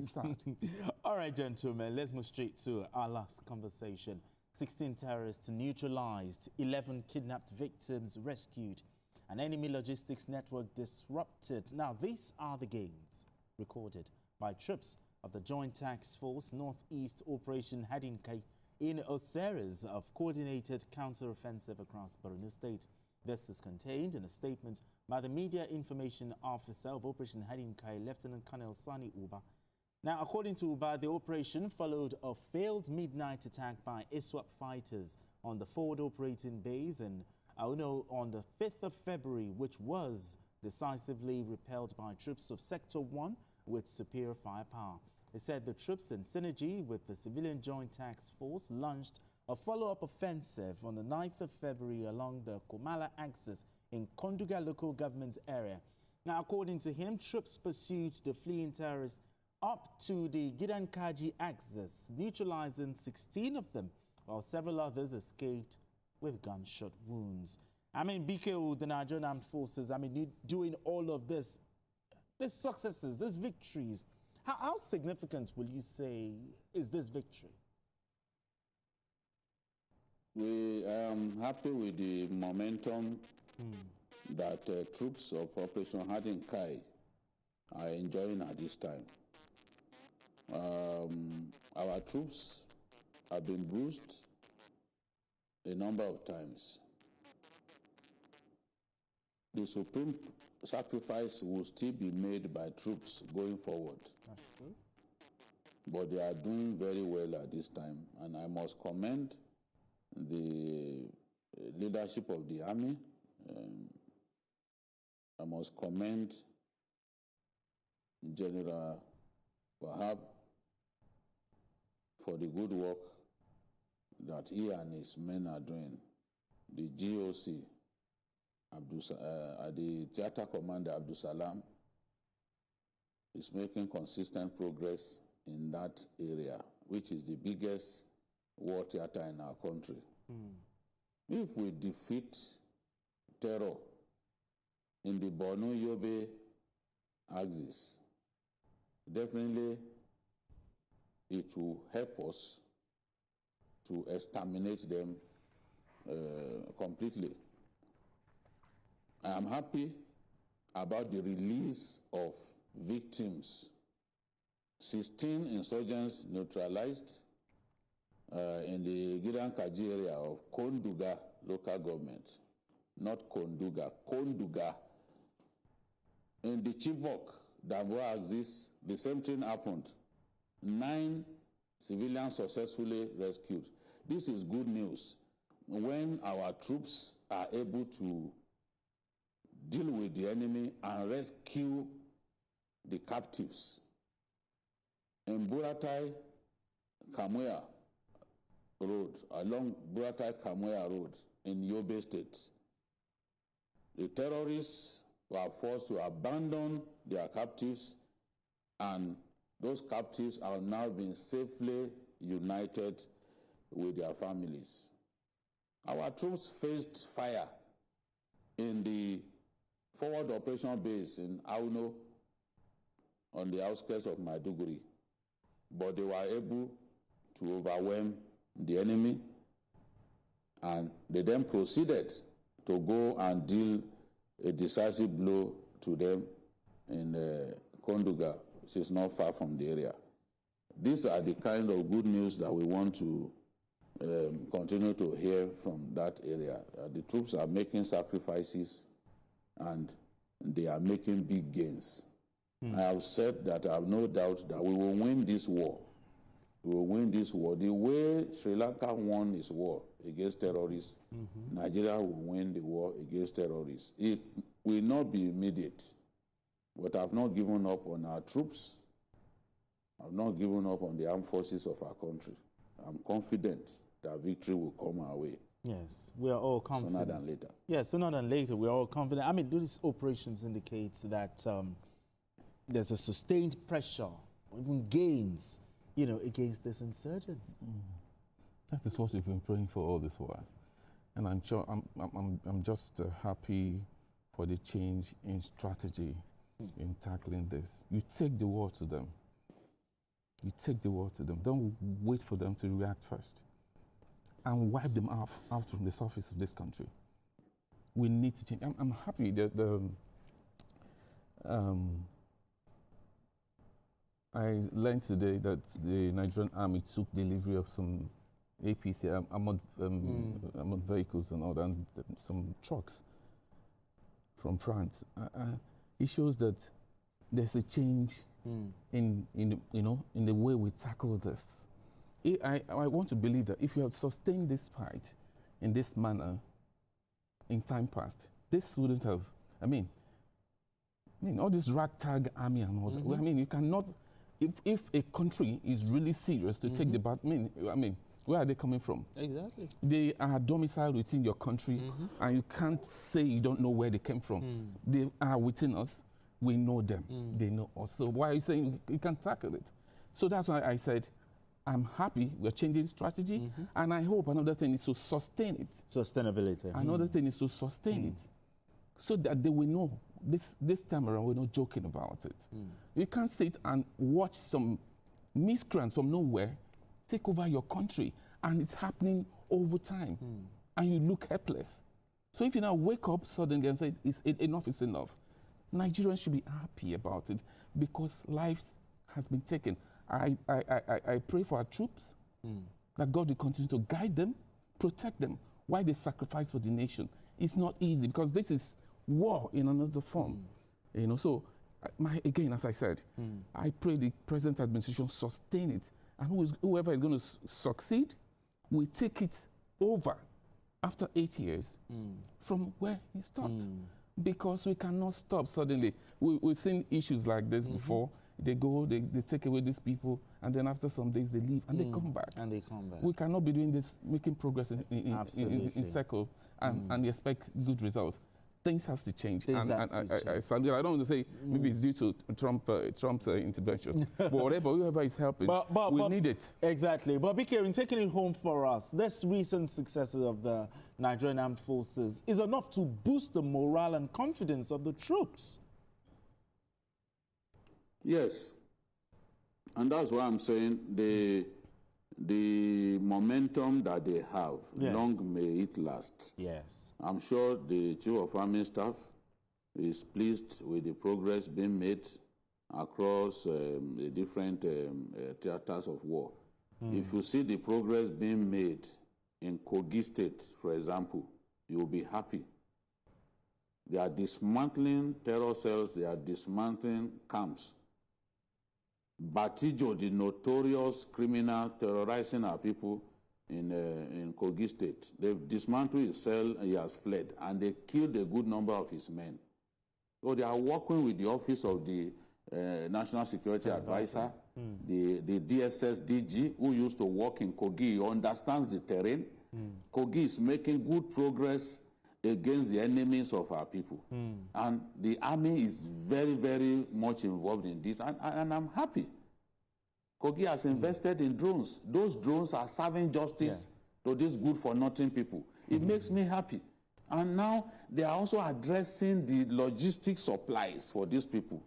It's sad. All right, gentlemen, let's move straight to our last conversation. 16 terrorists neutralized, 11 kidnapped victims rescued, an enemy logistics network disrupted. Now, these are the gains recorded by troops of the Joint Task Force Northeast Operation Hadinkai in a series of coordinated counter-offensive across Borno State. This is contained in a statement by the Media Information Officer of Operation Hadinkai, Lieutenant Colonel Sani Uba. Now, according to Uba, the operation followed a failed midnight attack by ISWAP fighters on the forward operating base in Auno on the 5th of February, which was decisively repelled by troops of Sector 1 with superior firepower. They said the troops, in synergy with the Civilian Joint Task Force, launched a follow-up offensive on the 9th of February along the Komala axis in Konduga local government area. Now, according to him, troops pursued the fleeing terrorists up to the Gidankaji axis, neutralizing 16 of them, while several others escaped with gunshot wounds. I mean, BKO, the Nigerian Armed Forces, I mean, doing all of this, these successes, these victories, how significant will you say is this victory? We are happy with the momentum that troops of Operation Hadinkai are enjoying at this time. Our troops have been bruised a number of times. The supreme sacrifice will still be made by troops going forward. That's true. But they are doing very well at this time, and I must commend the leadership of the army. I must commend General Wahab for the good work that he and his men are doing. The GOC, the theater commander Abdul Salam, is making consistent progress in that area, which is the biggest war theater in our country. If we defeat terror in the Borno-Yobe axis, definitely it will help us to exterminate them completely. I am happy about the release of victims. 16 insurgents neutralized in the Gidankaji area of Konduga local government, not Konduga, Konduga. In the Chibok, Damboa axis, the same thing happened. 9 civilians successfully rescued. This is good news when our troops are able to deal with the enemy and rescue the captives. In Buratai Kamuya Road, along Buratai Kamuya Road in Yobe State, the terrorists were forced to abandon their captives, and those captives are now being safely united with their families. Our troops faced fire in the forward operational base in Auno on the outskirts of Maiduguri, but they were able to overwhelm the enemy, and they then proceeded to go and deal a decisive blow to them in Konduga, which is not far from the area. These are the kind of good news that we want to continue to hear from that area. The troops are making sacrifices and they are making big gains. I have said that I have no doubt that we will win this war. We will win this war. The way Sri Lanka won its war against terrorists, Nigeria will win the war against terrorists. It will not be immediate, but I have not given up on our troops. I have not given up on the armed forces of our country. I'm confident that victory will come our way. Yes, we are all confident. Sooner than later. Yes, sooner than later, we are all confident. I mean, these operations indicate that there's a sustained pressure, even gains, you know, against these insurgents. That is what we've been praying for all this while. And I'm just happy for the change in strategy in tackling this. You take the war to them. you take the word to them. Don't wait for them to react first. And wipe them out from the surface of this country. We need to change. I'm happy that I learned today that the Nigerian Army took delivery of some APC, armored vehicles and all that, and some trucks from France. It shows that there's a change in the way we tackle this. I want to believe that if you had sustained this fight in this manner in time past, this wouldn't have. I mean, all this ragtag army and all that. I mean, you cannot. If a country is really serious to take the bat, I mean, where are they coming from? Exactly. They are domiciled within your country, and you can't say you don't know where they came from. They are within us. We know them. They know us. So why are you saying you can't tackle it? So that's why I said, I'm happy we're changing strategy, and I hope another thing is to sustain it. Sustainability. Another thing is to sustain it, so that they will know this time around we're not joking about it. You can't sit and watch some miscreants from nowhere take over your country, and it's happening over time, and you look helpless. So if you now wake up suddenly and say, enough is enough, Nigerians should be happy about it, because lives has been taken. I pray for our troops, that God will continue to guide them, protect them, while they sacrifice for the nation. It's not easy, because this is war in another form. So again, as I said, I pray the present administration sustain it, and whoever is going to succeed will take it over after 8 years from where he stopped. Because we cannot stop suddenly. We've seen issues like this before. They go, they take away these people, and then after some days they leave and they come back. We cannot be doing this, making progress in circle and expect good results. Things has to change. I don't want to say maybe it's due to Trump's intervention, but whoever is helping, we need it. Exactly. But BK, in taking it home for us, this recent successes of the Nigerian Armed Forces is enough to boost the morale and confidence of the troops. Yes. And that's why I'm saying the momentum that they have, long may it last. Yes. I'm sure the Chief of Army Staff is pleased with the progress being made across the different theaters of war. If you see the progress being made in Kogi State, for example, you will be happy. They are dismantling terror cells, they are dismantling camps. Batijo, the notorious criminal terrorizing our people in Kogi State, they've dismantled his cell and he has fled, and they killed a good number of his men. So they are working with the Office of the National Security Advisor, the DSS DG, who used to work in Kogi. He understands the terrain. Kogi is making good progress against the enemies of our people. And the army is very, very much involved in this, and I'm happy. Kogi has invested in drones. Those drones are serving justice to these good-for-nothing people. It makes me happy. And now they are also addressing the logistic supplies for these people,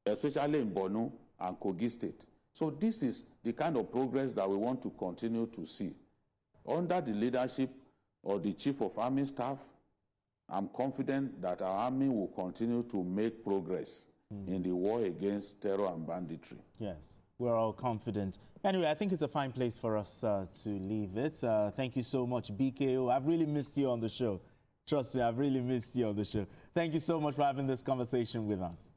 especially in Borno and Kogi State. So this is the kind of progress that we want to continue to see. Under the leadership of the Chief of Army Staff, I'm confident that our army will continue to make progress in the war against terror and banditry. Yes, we're all confident. Anyway, I think it's a fine place for us to leave it. Thank you so much, BKO. I've really missed you on the show. Trust me, I've really missed you on the show. Thank you so much for having this conversation with us.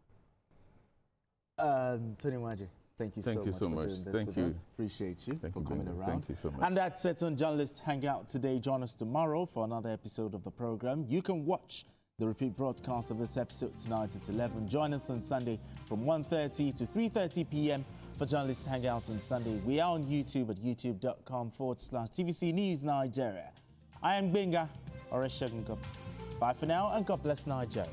Tony Waje. Thank you so much for doing this with us. Appreciate you for coming around. Thank you so much. And that's it on Journalist Hangout today. Join us tomorrow for another episode of the program. You can watch the repeat broadcast of this episode tonight at 11. Join us on Sunday from 1:30 to 3:30 p.m. for Journalist Hangout on Sunday. We are on YouTube at youtube.com/TVC News Nigeria. I am Benga Oreshegun. Bye for now, and God bless Nigeria.